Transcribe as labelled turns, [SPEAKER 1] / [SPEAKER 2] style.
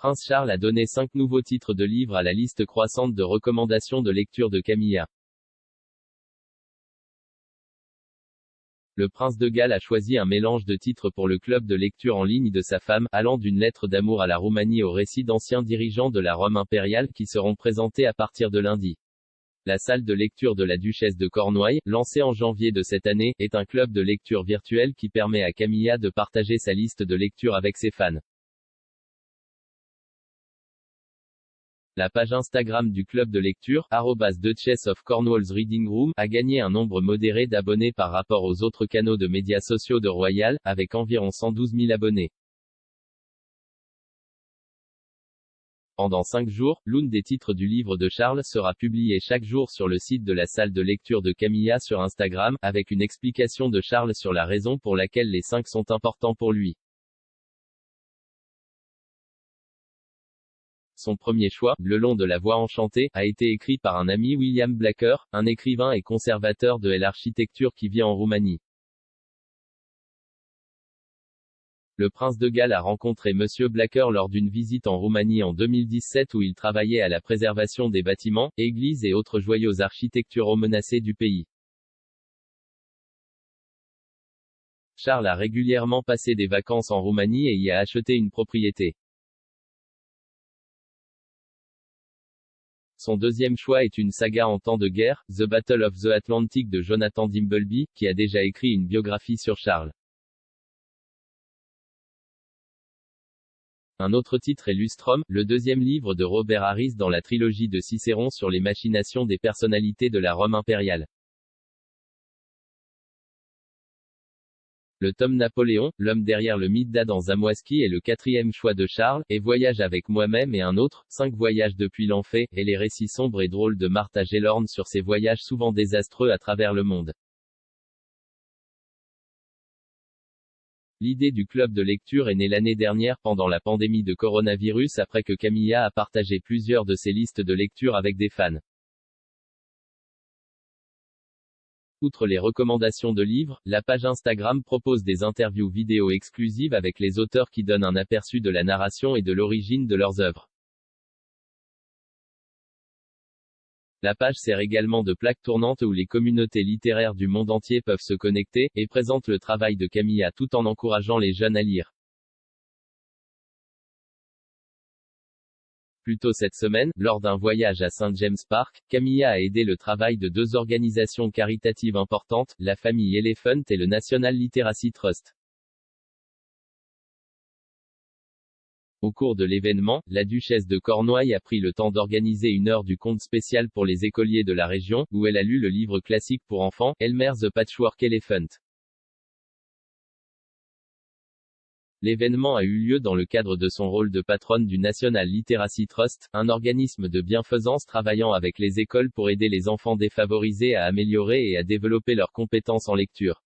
[SPEAKER 1] Prince Charles a donné 5 nouveaux titres de livres à la liste croissante de recommandations de lecture de Camilla. Le prince de Galles a choisi un mélange de titres pour le club de lecture en ligne de sa femme, allant d'une lettre d'amour à la Roumanie aux récits d'anciens dirigeants de la Rome impériale qui seront présentés à partir de lundi. La salle de lecture de la duchesse de Cornouailles, lancée en janvier de cette année, est un club de lecture virtuel qui permet à Camilla de partager sa liste de lecture avec ses fans. La page Instagram du club de lecture, @Duchess of Cornwall's Reading Room, a gagné un nombre modéré d'abonnés par rapport aux autres canaux de médias sociaux de Royal, avec environ 112 000 abonnés. Pendant 5 jours, l'une des titres du livre de Charles sera publié chaque jour sur le site de la salle de lecture de Camilla sur Instagram, avec une explication de Charles sur la raison pour laquelle les 5 sont importants pour lui. Son premier choix, Le long de la voie enchantée, a été écrit par un ami William Blacker, un écrivain et conservateur de l'architecture qui vit en Roumanie. Le prince de Galles a rencontré Monsieur Blacker lors d'une visite en Roumanie en 2017 où il travaillait à la préservation des bâtiments, églises et autres joyaux architecturaux menacés du pays. Charles a régulièrement passé des vacances en Roumanie et y a acheté une propriété. Son deuxième choix est une saga en temps de guerre, The Battle of the Atlantic de Jonathan Dimbleby, qui a déjà écrit une biographie sur Charles. Un autre titre est Lustrum, le deuxième livre de Robert Harris dans la trilogie de Cicéron sur les machinations des personnalités de la Rome impériale. Le tome Napoléon, l'homme derrière le mythe d'Adam Zamoyski est le quatrième choix de Charles, et Voyage avec moi-même et un autre, 5 voyages depuis l'Enfer, et les récits sombres et drôles de Martha Gellhorn sur ses voyages souvent désastreux à travers le monde. L'idée du club de lecture est née l'année dernière pendant la pandémie de coronavirus après que Camilla a partagé plusieurs de ses listes de lecture avec des fans. Outre les recommandations de livres, la page Instagram propose des interviews vidéo exclusives avec les auteurs qui donnent un aperçu de la narration et de l'origine de leurs œuvres. La page sert également de plaque tournante où les communautés littéraires du monde entier peuvent se connecter, et présente le travail de Camilla tout en encourageant les jeunes à lire. Plus tôt cette semaine, lors d'un voyage à St. James Park, Camilla a aidé le travail de 2 organisations caritatives importantes, la famille Elephant et le National Literacy Trust. Au cours de l'événement, la duchesse de Cornouailles a pris le temps d'organiser une heure du conte spécial pour les écoliers de la région, où elle a lu le livre classique pour enfants, Elmer the Patchwork Elephant. L'événement a eu lieu dans le cadre de son rôle de patronne du National Literacy Trust, un organisme de bienfaisance travaillant avec les écoles pour aider les enfants défavorisés à améliorer et à développer leurs compétences en lecture.